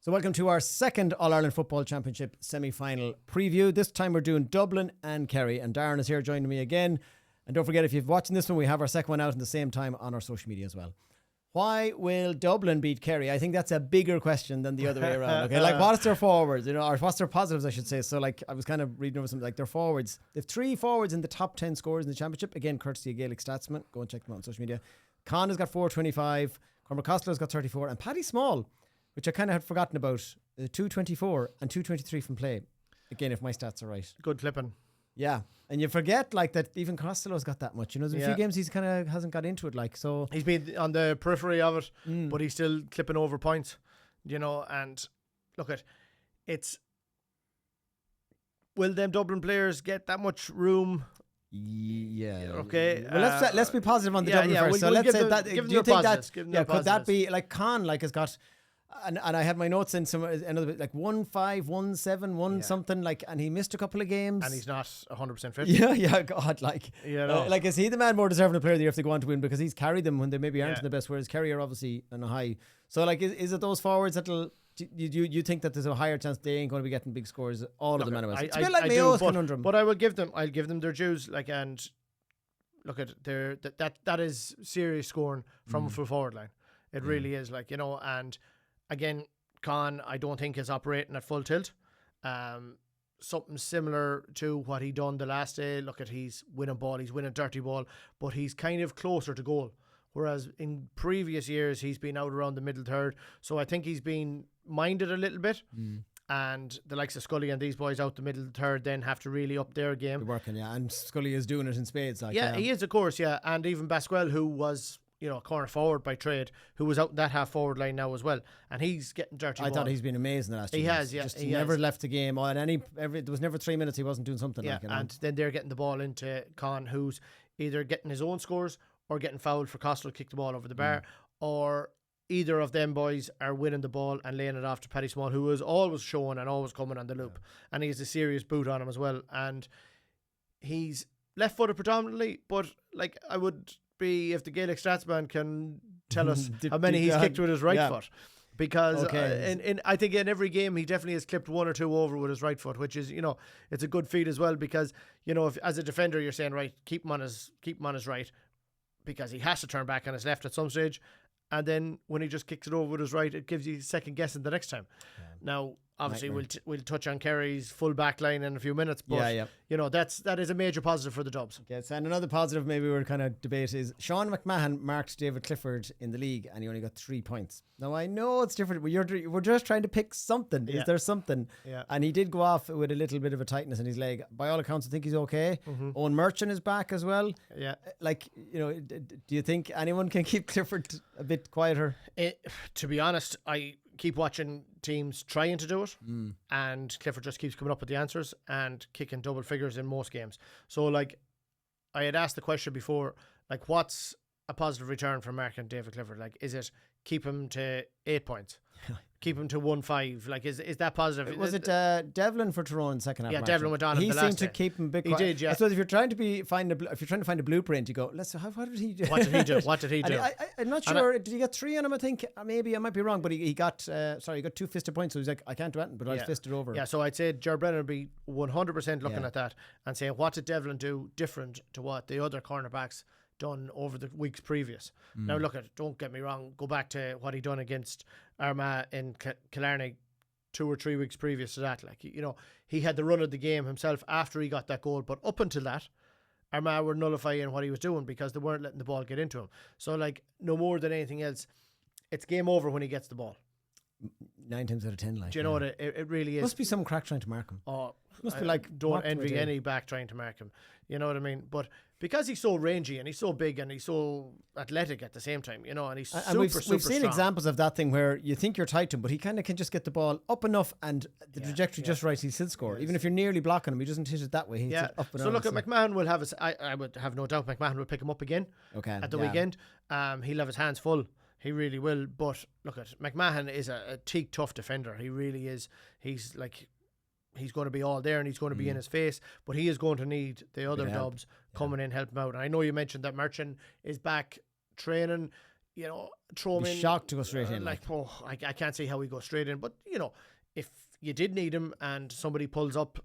So welcome to our second All-Ireland Football Championship semi-final preview. This time we're doing Dublin and Kerry, and Darren is here joining me again. And don't forget, if you're watching this one, we have our second one out at the same time on our social media as well. Why will Dublin beat Kerry? I think that's a bigger question than the other way around. Okay, like what's their forwards, or what's their positives, I should say. So like I was kind of reading over something like their forwards. They have 3 forwards in the top 10 scorers in the championship. Again, courtesy of Gaelic Statsman. Go and check them out on social media. Con has got 425. Cormac Costello's got 34, and Paddy Small, which I kind of had forgotten about, 224 and 223 from play. Again, if my stats are right. Good clipping. Yeah, and you forget like that even Costello's got that much. There's a few games he's kind of hasn't got into it. Like so, he's been on the periphery of it, but he's still clipping over points. And look at it's. Will them Dublin players get that much room? Yeah. Okay. Well, let's be positive on the Dublin first. So let's say that. Do you think that? Yeah. Could that be like Con? Like has got. And I had my notes in some another bit like 1-5, 1-7, something like, and he missed a couple of games, and he's not 100% fit. Yeah, God, like like is he the man more deserving of player of the year if they go on to win because he's carried them when they maybe aren't the best, whereas Kerry are obviously on a high. So like, is it those forwards that'll? You think that there's a higher chance they ain't going to be getting big scores? All of them anyways. It's a bit like Mayo's conundrum. But I'll give them their dues. Like, and look at that is serious scoring from a full forward line. It really is, like, and. Again, Con, I don't think is operating at full tilt. Something similar to what he done the last day. Look at he's winning ball, he's winning dirty ball, but he's kind of closer to goal. Whereas in previous years, he's been out around the middle third. So I think he's been minded a little bit. And the likes of Scully and these boys out the middle third then have to really up their game. They're working, and Scully is doing it in spades. Like, he is, of course, and even Basquel, who was... corner forward by trade, who was out in that half forward line now as well, and he's getting dirty. I thought he's been amazing the last 2 He years. has, he never left the game on there was never 3 minutes he wasn't doing something. Yeah, and then they're getting the ball into Con, who's either getting his own scores or getting fouled for Costello to kick the ball over the bar, or either of them boys are winning the ball and laying it off to Paddy Small, who is always showing and always coming on the loop, and he has a serious boot on him as well, and he's left-footed predominantly, but like I would be if the Gaelic Statsman can tell us how many he's kicked with his right foot, because I think in every game he definitely has clipped 1 or 2 over with his right foot, which is it's a good feat as well, because if as a defender you're saying right, keep him on his right, because he has to turn back on his left at some stage, and then when he just kicks it over with his right, it gives you second guessing the next time. Now obviously we'll touch on Kerry's full back line in a few minutes, but that is a major positive for the Dubs. Yes, and another positive maybe we're kind of debate is Sean McMahon marked David Clifford in the league and he only got 3 points. Now I know it's different, but we're just trying to pick something. Is there something? Yeah. And he did go off with a little bit of a tightness in his leg. By all accounts I think he's okay. Owen Merchant is back as well. Yeah. Like, do you think anyone can keep Clifford a bit quieter? To be honest, I keep watching teams trying to do it, and Clifford just keeps coming up with the answers and kicking double figures in most games. So like I had asked the question before, like what's a positive return for marking David Clifford? Like, is it keep him to 8 points? Keep him to 1-5. Like, is that positive? Was it Devlin for Tyrone second half? Yeah, Devlin went on. He seemed to keep him a bit quiet. He did, yeah. I suppose if you're trying to find a blueprint, you go, what did he do? What did he do? What did he do? I'm not sure. Did he get 3 on him? I think maybe I might be wrong, but he got 2 fisted points. So he's like, I can't do anything, but I'll fist it over. Yeah, so I'd say Ger Brennan would be 100% looking at that and saying, what did Devlin do different to what the other cornerbacks done over the weeks previous? Now look don't get me wrong, go back to what he done against Armagh in Killarney 2 or 3 weeks previous to that. Like, he had the run of the game himself after he got that goal, but up until that Armagh were nullifying what he was doing because they weren't letting the ball get into him. So like, no more than anything else, it's game over when he gets the ball. 9 times out of 10, like. Do you know what it really is? Must be some crack trying to mark him. Oh, must be like, don't envy any back trying to mark him. You know what I mean? But because he's so rangy and he's so big and he's so athletic at the same time, and he's we've super seen strong. examples of that thing where you think you're tight to him, but he kind of can just get the ball up enough and the trajectory just right, he'll still score. Even if you're nearly blocking him, he doesn't hit it that way. He hits it up and so look, at McMahon will have I would have no doubt McMahon will pick him up again at the weekend. He'll have his hands full. He really will. But look at McMahon is a teak tough defender. He really is. He's going to be all there and he's going to be in his face, but he is going to need the other Dubs coming in, help him out. And I know you mentioned that Merchant is back training. throw him Be in. shocked to go straight in. I can't see how we go straight in. But, if you did need him and somebody pulls up,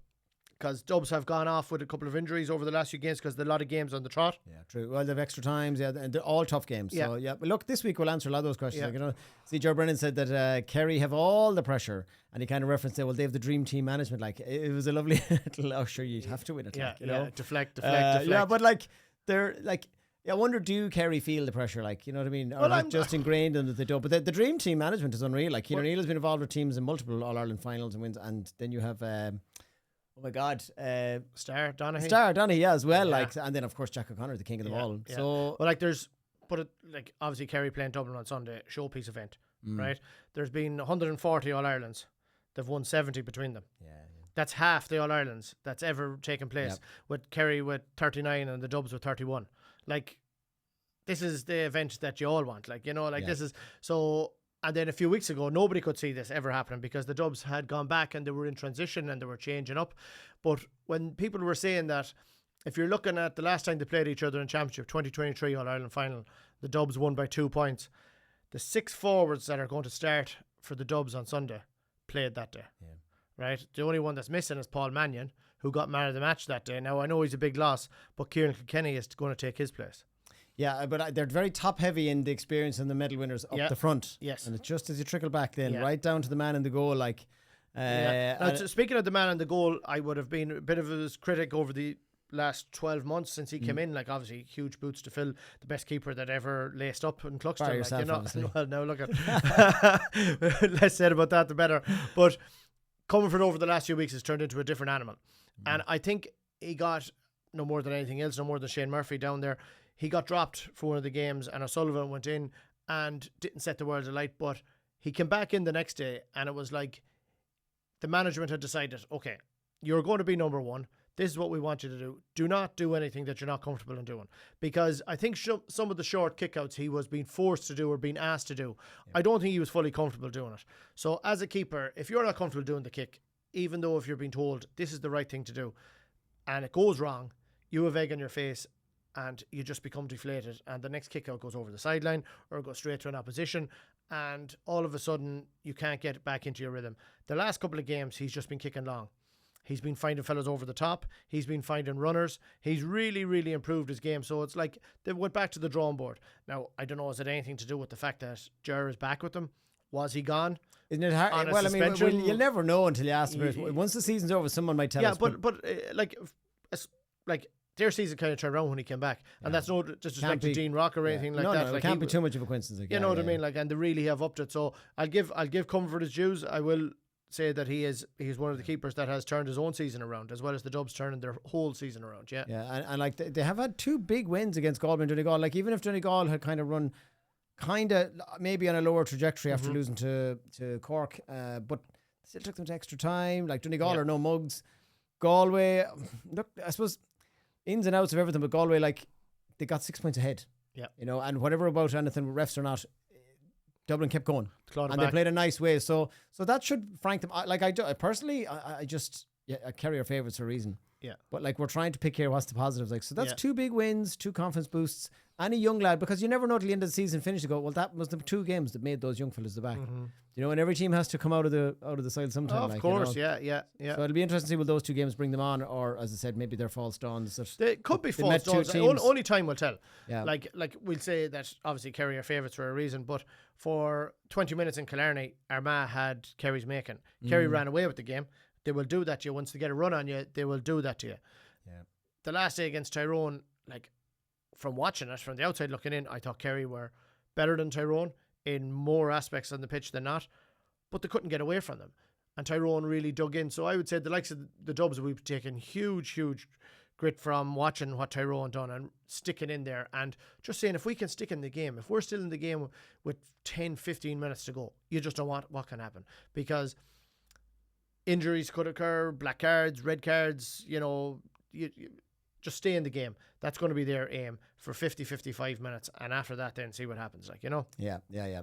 because Dubs have gone off with a couple of injuries over the last few games because there are a lot of games on the trot. Yeah, true. Well, they've extra times, and they're all tough games. Yeah. So, yeah. But look, this week we'll answer a lot of those questions. Yeah. See, Joe Brennan said that Kerry have all the pressure, and he kind of referenced it. Well, they have the dream team management. Like, it was a lovely little, oh, sure, you'd have to win it. Yeah, deflect. Yeah, but they're like, I wonder, do Kerry feel the pressure? Like, you know what I mean? Or just ingrained in that they don't. But the dream team management is unreal. Like, Kieran Neal has been involved with teams in multiple All-Ireland finals and wins. And then you have, oh my God, Star Donaghy. Yeah, as well. Yeah. Like, and then of course Jack O'Connor, the king of the ball. Yeah. So, well, obviously Kerry playing Dublin on Sunday, showpiece event, right? There's been 140 All Irelands. They've won 70 between them. Yeah. That's half the All Irelands that's ever taken place. Yep. With Kerry with 39 and the Dubs with 31. Like, this is the event that you all want. Like, this is so. And then a few weeks ago, nobody could see this ever happening because the Dubs had gone back and they were in transition and they were changing up. But when people were saying that, if you're looking at the last time they played each other in Championship, 2023 All-Ireland final, the Dubs won by 2 points. The 6 forwards that are going to start for the Dubs on Sunday played that day. Yeah. Right? The only one that's missing is Paul Mannion, who got man of the match that day. Now, I know he's a big loss, but Kieran Kilkenny is going to take his place. Yeah, but they're very top heavy in the experience and the medal winners up the front. Yes. And it's just as you trickle back then, right down to the man in the goal. Like, Now, speaking of the man in the goal, I would have been a bit of his critic over the last 12 months since he came in. Like, obviously, huge boots to fill, the best keeper that ever laced up in Cluxton. Yourself, well, now look at less said about that, the better. But Comerford over the last few weeks has turned into a different animal. And I think he got, no more than anything else, no more than Shane Murphy down there, he got dropped for one of the games and O'Sullivan went in and didn't set the world alight, but he came back in the next day and it was like the management had decided, okay, you're going to be number one. This is what we want you to do. Do not do anything that you're not comfortable in doing. Because I think some of the short kickouts he was being forced to do or being asked to do, I don't think he was fully comfortable doing it. So as a keeper, if you're not comfortable doing the kick, even though if you're being told this is the right thing to do and it goes wrong, you have egg on your face and you just become deflated and the next kick out goes over the sideline or goes straight to an opposition and all of a sudden you can't get back into your rhythm. The last couple of games he's just been kicking long. He's been finding fellas over the top. He's been finding runners. He's really, really improved his game. So it's like they went back to the drawing board. Now, I don't know, is it anything to do with the fact that Ger is back with them? Was he gone? Isn't it hard? Well, suspension? I mean, you'll never know until you ask about it. Once the season's over, someone might tell us. Yeah, but their season kind of turned around when he came back, and that's no disrespect to Dean Rock or anything like that. No, it can't be too much of a coincidence. Like, you know what I mean? Like, and they really have upped it. So I'll give Comfort his dues. I will say that he's one of the keepers that has turned his own season around, as well as the Dubs turning their whole season around. Yeah, and like they have had 2 big wins against Galway and Donegal. Like, even if Donegal had kind of run, maybe on a lower trajectory after losing to Cork, but still took them to extra time. Like, Donegal are no mugs. Galway, look, I suppose ins and outs of everything, but Galway, like, they got 6 points ahead. Yeah, and whatever about anything, refs or not, Dublin kept going, and they played a nice way. So that should frank them. Like, I personally, I just carry our favourites for a reason. Yeah, but like, we're trying to pick here what's the positives. Like, so that's 2 big wins, 2 confidence boosts. Any young lad, because you never know till the end of the season finish to go, well, that was the 2 games that made those young fellas the back. And every team has to come out of the side sometime. Of course, yeah. So it'll be interesting to see will those 2 games bring them on, or as I said, maybe they're false dawns. They could be false dawns. Only time will tell. Yeah. Like we'll say that obviously Kerry are favourites for a reason, but for 20 minutes in Killarney, Armagh had Kerry's making. Kerry ran away with the game. They will do that to you. Once they get a run on you, they will do that to you. Yeah. The last day against Tyrone, like, from watching it, from the outside looking in, I thought Kerry were better than Tyrone in more aspects on the pitch than not, but they couldn't get away from them. And Tyrone really dug in. So I would say the likes of the Dubs, we've taken huge grit from watching what Tyrone done and sticking in there and just saying, if we can stick in the game, if we're still in the game with 10, 15 minutes to go, you just don't want what can happen, because injuries could occur, black cards, red cards, you just stay in the game. That's going to be their aim for 50, 55 minutes. And after that, then see what happens. Yeah.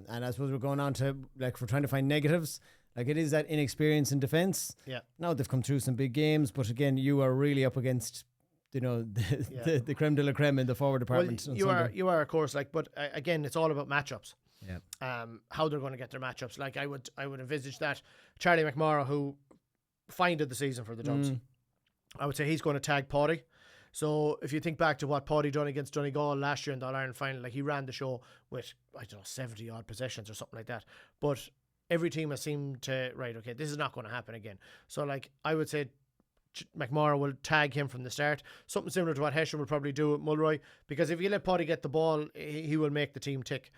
And I suppose we're going on to, like, we're trying to find negatives. Like, it is that inexperience in defence. Yeah. Now they've come through some big games, but again, you are really up against the creme de la creme in the forward department. Well, you are of course, like, but again, it's all about matchups. Yeah. How they're going to get their matchups. Like I would envisage that Charlie McMorrow, who finded the season for the Dubs, I would say he's going to tag Paddy. So if you think back to what Paddy done against Donegal last year in the All-Ireland final, like he ran the show with, I don't know, 70 odd possessions or something like that. But every team has seemed to, right, okay, this is not going to happen again. So like I would say McMorrow will tag him from the start. Something similar to what Hesher will probably do with Mulroy, because if you let Paddy get the ball, he will make the team tick.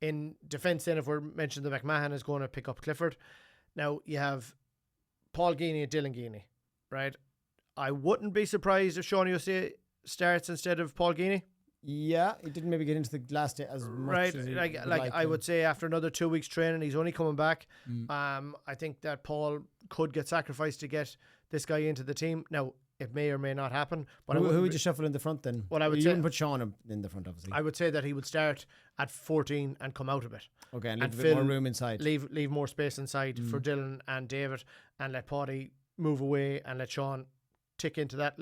In defence then, if we're mentioning that McMahon is going to pick up Clifford. Now you have Paul Geaney and Dylan Geaney, right? I wouldn't be surprised if Sean Yossi starts instead of Paul Geaney. Yeah, he didn't maybe get into the last day as much. Right, as he like would I would say after another 2 weeks training, he's only coming back. I think that Paul could get sacrificed to get this guy into the team. Now, it may or may not happen. But who would you shuffle in the front then? Well, I would you say, wouldn't put Sean in the front, obviously. I would say that he would start at 14 and come out a bit. Okay, and leave a bit more room inside. Leave more space inside for Dylan and David, and let Paddy move away and let Sean tick into that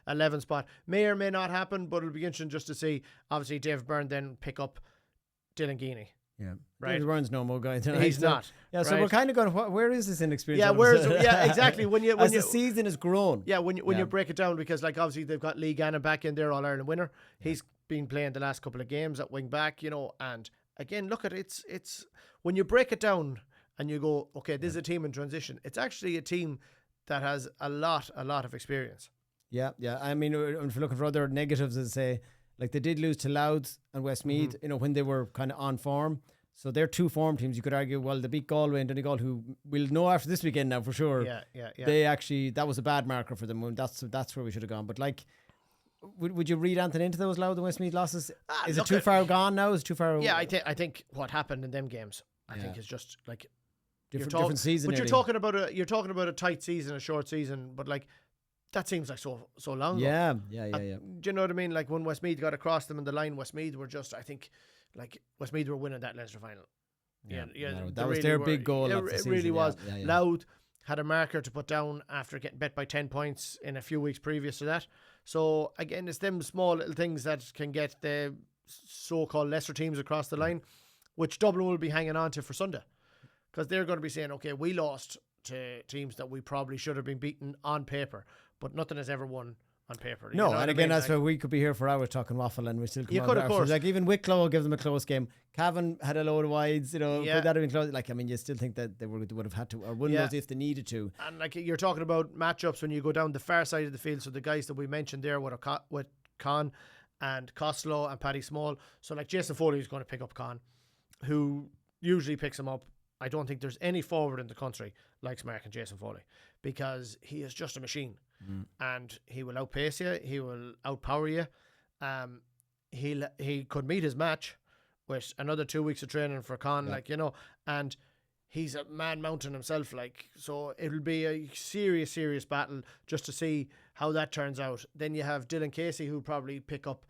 11 spot. May or may not happen, but it'll be interesting just to see. Obviously, David Byrne then pick up Dylan Geaney. Yeah, right. David Byrne's no more guy tonight. He's not. Yeah, so we're kind of going. Where is this inexperience? Yeah, exactly. When the season has grown. Yeah, when you break it down, because like obviously they've got Lee Gannon back in there, All Ireland winner. He's been playing the last couple of games at wing back, and again, look at it's when you break it down and you go, okay, this is a team in transition. It's actually a team that has a lot of experience. Yeah. I mean, if you're looking for other negatives, I'd say, like they did lose to Louth and Westmeath, when they were kind of on form. So they're two form teams. You could argue, well, they beat Galway and Donegal, who we'll know after this weekend now for sure. Yeah. They actually, that was a bad marker for them. That's where we should have gone. But like, would you read anything into those Louth and Westmeath losses? Is it too far gone now? Is it too far? Yeah, I think what happened in them games, I think is just like different season. But you're talking about a tight season, a short season, but like that seems like so long ago. Yeah. Do you know what I mean? Like when Westmeath got across them in the line, Westmeath were just, I think, like Westmeath were winning that Leinster final. Yeah, that was their big goal. It really was. Louth had a marker to put down after getting bet by 10 points in a few weeks previous to that. So again, it's them small little things that can get the so-called lesser teams across the line, which Dublin will be hanging on to for Sunday, because they're going to be saying, okay, we lost to teams that we probably should have been beaten on paper, but nothing has ever won on paper. No, and again, that's why we could be here for hours talking waffle, and we still come. You could, of course. Like even Wicklow give them a close game. Cavan had a load of wides. Could that have been close? Like, I mean, you still think that they would have had to, or won those if they needed to. And like you're talking about matchups when you go down the far side of the field. So the guys that we mentioned there with Con and Costello and Paddy Small. So like Jason Foley is going to pick up Con, who usually picks him up. I don't think there's any forward in the country likes marking Jason Foley, because he is just a machine. And he will outpace you. He will outpower you. He could meet his match with another 2 weeks of training for Con, and he's a man mountain himself. So it'll be a serious battle just to see how that turns out. Then you have Dylan Casey, who probably pick up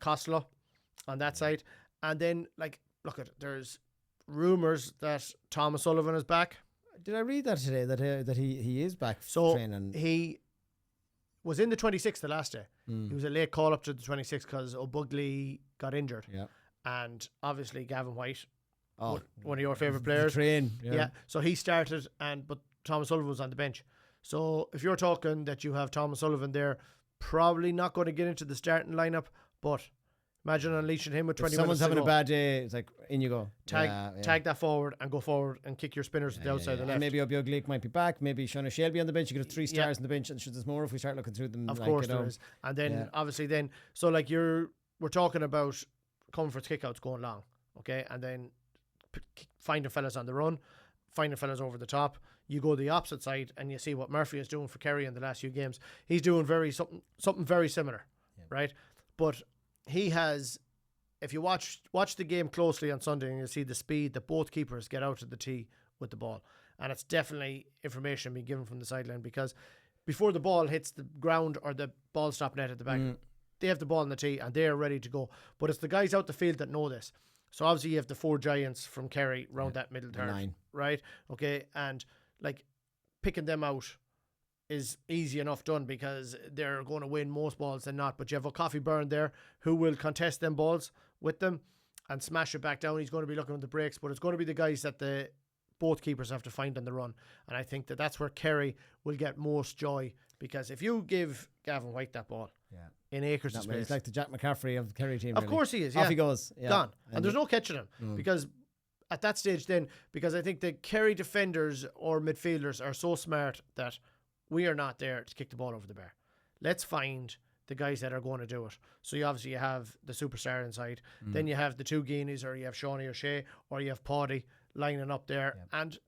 Costello on that side, and then there's rumours that Thomas Sullivan is back. Did I read that today that he is back training? He was in the 26th the last day. He was a late call up to the 26th because O'Bugley got injured. Yeah. And obviously Gavin White, one of your favourite players. Yeah. So he started, but Thomas Sullivan was on the bench. So if you're talking that you have Thomas Sullivan there, probably not going to get into the starting lineup, but imagine unleashing him with 20 minutes. Someone's having a bad day, it's like, in you go. Tag that forward and go forward and kick your spinners to the outside of the left. And maybe O'Bugley might be back. Maybe Sean Shelby on the bench. You could have 3 stars on the bench, and there's more if we start looking through them. Of course there is. And then obviously so like we're talking about comforts kickouts going long, okay? And then finding fellas on the run, finding fellas over the top. You go the opposite side and you see what Murphy is doing for Kerry in the last few games. He's doing something very similar, right? But he has, if you watch the game closely on Sunday, and you see the speed that both keepers get out of the tee with the ball, and it's definitely information being given from the sideline, because before the ball hits the ground or the ball stop net at the back, they have the ball in the tee and they're ready to go. But it's the guys out the field that know this. So obviously you have the 4 giants from Kerry round that middle third, right? Okay, and like picking them out is easy enough done because they're going to win most balls than not. But you have a Coffee Byrne there who will contest them balls with them and smash it back down. He's going to be looking at the breaks, but it's going to be the guys that both keepers have to find on the run. And I think that's where Kerry will get most joy, because if you give Gavin White that ball in acres of space, he's like the Jack McCaffrey of the Kerry team. Of course he is. Yeah. Off he goes. Yeah. Gone. And there's no catching him because at that stage then, because I think the Kerry defenders or midfielders are so smart that we are not there to kick the ball over the bar. Let's find the guys that are going to do it. So you obviously have the superstar inside. Then you have the two Guineas, or you have Shawnee O'Shea, or you have Paddy lining up there, and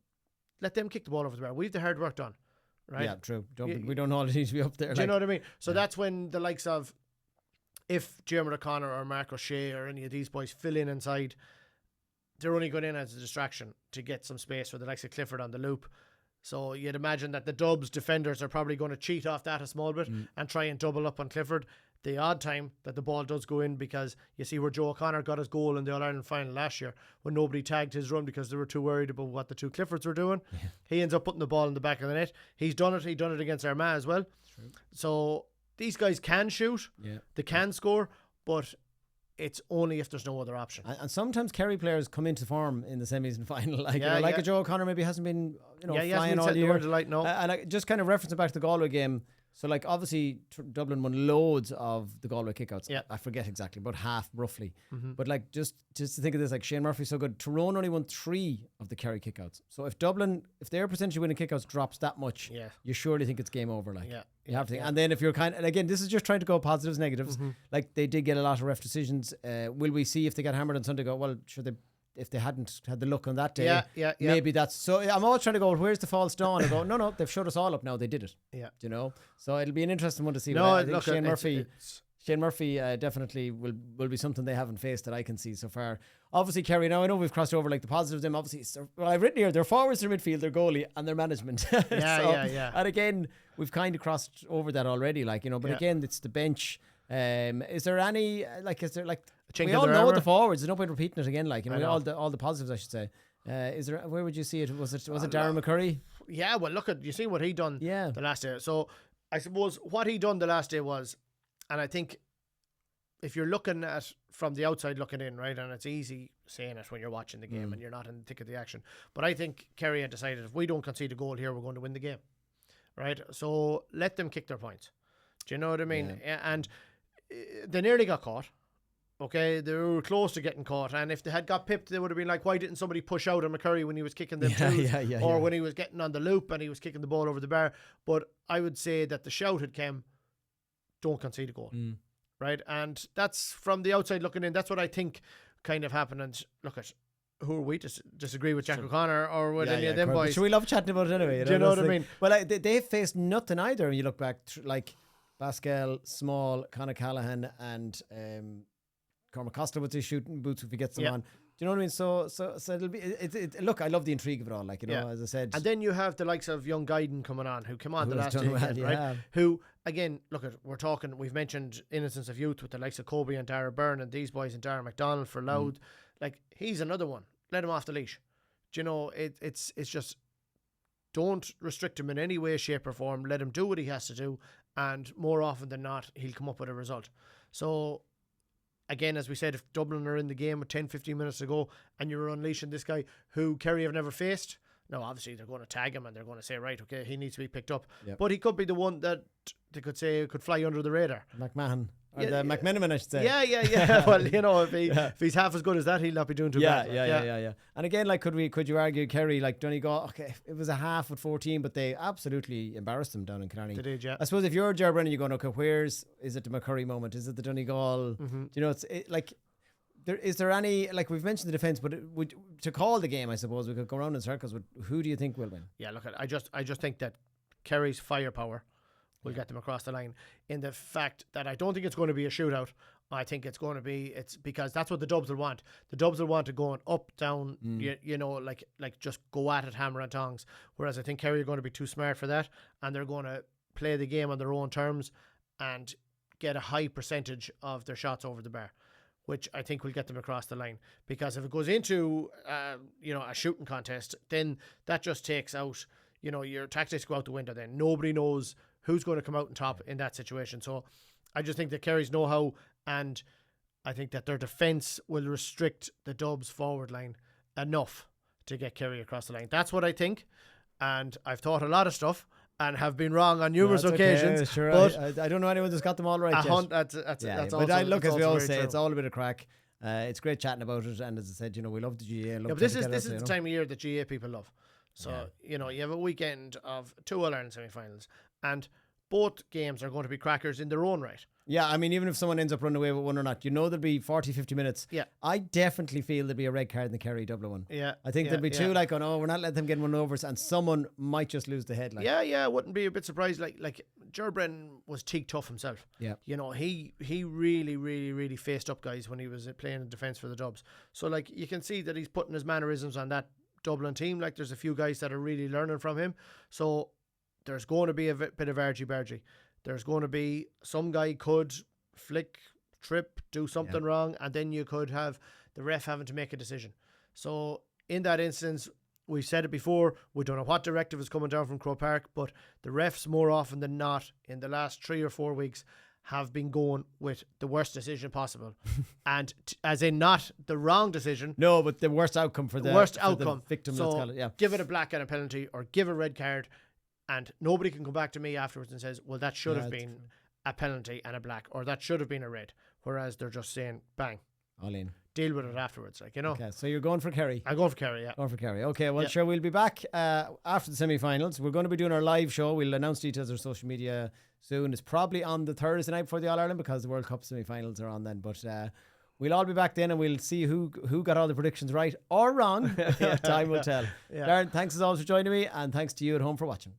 let them kick the ball over the bar. We've the hard work done, right? Yeah, true. We don't all need to be up there. Do you know what I mean? So that's when the likes of, if Jeremy O'Connor or Mark O'Shea or any of these boys fill in inside, they're only going in as a distraction to get some space for the likes of Clifford on the loop. So you'd imagine that the Dubs defenders are probably going to cheat off that a small bit and try and double up on Clifford the odd time that the ball does go in, because you see where Joe O'Connor got his goal in the All-Ireland final last year when nobody tagged his run because they were too worried about what the two Cliffords were doing. Yeah. He ends up putting the ball in the back of the net. He's done it. He done it against Armagh as well. True. So these guys can shoot. Yeah. They can score, but it's only if there's no other option. And sometimes Kerry players come into form in the semis and final. Like, a Joe O'Connor maybe hasn't been flying all year. And I just kind of referencing back to the Galway game. So, like, obviously, Dublin won loads of the Galway kickouts. Yeah. I forget exactly, about half roughly. Mm-hmm. But, like, just to think of this, like, Shane Murphy's so good. Tyrone only won 3 of the Kerry kickouts. So, if Dublin, if their percentage of winning kickouts drops that much, you surely think it's game over. Like, you have to think. And then if you're and again, this is just trying to go positives, negatives. Mm-hmm. Like, they did get a lot of ref decisions. Will we see if they get hammered on Sunday? Well, sure, if they hadn't had the luck on that day, maybe that's so. I'm always trying to go, where's the false dawn? And go, no, they've showed us all up now. They did it. Yeah, do you know. So it'll be an interesting one to see. No, I think Shane Murphy definitely will be something they haven't faced that I can see so far. Obviously, Kerry. Now I know we've crossed over like the positives. Them obviously, I've written here: their forwards, their midfield, their goalie, and their management. Yeah. And again, we've kind of crossed over that already. Like, you know, but again, it's the bench. Is there any we all know the forwards? There's no point repeating it again. Like, you know, all the positives, I should say. Is there? Where would you see it? Was it Darren McCurry? Yeah. Well, look at you see what he done. Yeah. The last day. So I suppose what he done the last day was, and I think if you're looking at from the outside looking in, right, and it's easy saying it when you're watching the game and you're not in the thick of the action. But I think Kerry had decided if we don't concede a goal here, we're going to win the game, right? So let them kick their points. Do you know what I mean? Yeah. And they nearly got caught. Okay, they were close to getting caught, and if they had got pipped, they would have been like, why didn't somebody push out on McCurry when he was kicking them or when he was getting on the loop and he was kicking the ball over the bar? But I would say that the shout had come, don't concede a goal, right? And that's from the outside looking in. That's what I think kind of happened. And look at, who are we to disagree with Jack O'Connor or with any of them boys? So we love chatting about it anyway. Do you know what I mean? Well, they've faced nothing either. When you look back, like Pascal, Small, Conor Callaghan, and Cormac Costa with his shooting boots if he gets them on. Do you know what I mean? So it'll be. Look, I love the intrigue of it all. Like, you know, as I said. And then you have the likes of young Guyden coming on, who came on the last day, right? Who again, look at, we're talking. We've mentioned Innocence of Youth with the likes of Kobe and Darren Byrne and these boys and Darren McDonald for Louth. Like, he's another one. Let him off the leash. Do you know? It's just, don't restrict him in any way, shape or form. Let him do what he has to do, and more often than not, he'll come up with a result. So. Again, as we said, if Dublin are in the game with 10, 15 minutes to go and you're unleashing this guy who Kerry have never faced, now obviously they're going to tag him and they're going to say, right, okay, he needs to be picked up. Yep. But he could be the one that they could say could fly under the radar. McMahon. Or the McMenamin, I should say. Yeah. Well, you know, if he's half as good as that, he'll not be doing too bad. Yeah. And again, like, could you argue Kerry, like Donegal, okay, it was a half with 14, but they absolutely embarrassed them down in Killarney. They did, yeah. I suppose if you're Ger Brennan, you're going, okay, is it the McCurry moment? Is it the Donegal? Mm-hmm. You know, is there any, like, we've mentioned the defence, but to call the game, I suppose we could go around in circles with who do you think will win? Yeah, look, I just think that Kerry's firepower will get them across the line, in the fact that I don't think it's going to be a shootout. I think it's because that's what the Dubs will want. The Dubs will want to go up, down, you know, like just go at it, hammer and tongs. Whereas I think Kerry are going to be too smart for that, and they're going to play the game on their own terms and get a high percentage of their shots over the bar, which I think will get them across the line. Because if it goes into, a shooting contest, then that just takes out, your tactics go out the window then. Nobody knows who's going to come out on top in that situation. So I just think that Kerry's know-how, and I think that their defence will restrict the Dubs forward line enough to get Kerry across the line. That's what I think, and I've thought a lot of stuff and have been wrong on numerous occasions. Okay, sure. But I don't know anyone that's got them all right yet. That's but look, as we always say, true. it's all a bit of crack. It's great chatting about it, and as I said, we love the GA. But this is the time of year that GA people love. So you have a weekend of 2 All-Ireland semi-finals, and both games are going to be crackers in their own right. Yeah, I mean, even if someone ends up running away with one or not, there'll be 40, 50 minutes. Yeah. I definitely feel there'll be a red card in the Kerry Dublin one. Yeah. I think there'll be two we're not letting them get one over, and someone might just lose the head. I wouldn't be a bit surprised. Like Durbin was teak tough himself. Yeah. He really, really, really faced up guys when he was playing in defence for the Dubs. So you can see that he's putting his mannerisms on that Dublin team. There's a few guys that are really learning from him. So there's going to be a bit of argy-bargy. There's going to be some guy could flick, trip, do something wrong, and then you could have the ref having to make a decision. So in that instance, we've said it before, we don't know what directive is coming down from Croke Park, but the refs more often than not in the last 3 or 4 weeks have been going with the worst decision possible. And as in not the wrong decision. No, but the worst outcome for the victim. So let's call it, give it a black and a penalty or give a red card, and nobody can come back to me afterwards and says, well, that should have been a penalty and a black, or that should have been a red. Whereas they're just saying, bang, all in. Deal with it afterwards. Okay, so you're going for Kerry. I'm going for Kerry, yeah. Going for Kerry. Okay, well, sure, we'll be back after the semi-finals. We're going to be doing our live show. We'll announce details on social media soon. It's probably on the Thursday night before the All-Ireland because the World Cup semi-finals are on then. But we'll all be back then, and we'll see who got all the predictions right or wrong. Time will tell. Darren, thanks as always for joining me, and thanks to you at home for watching.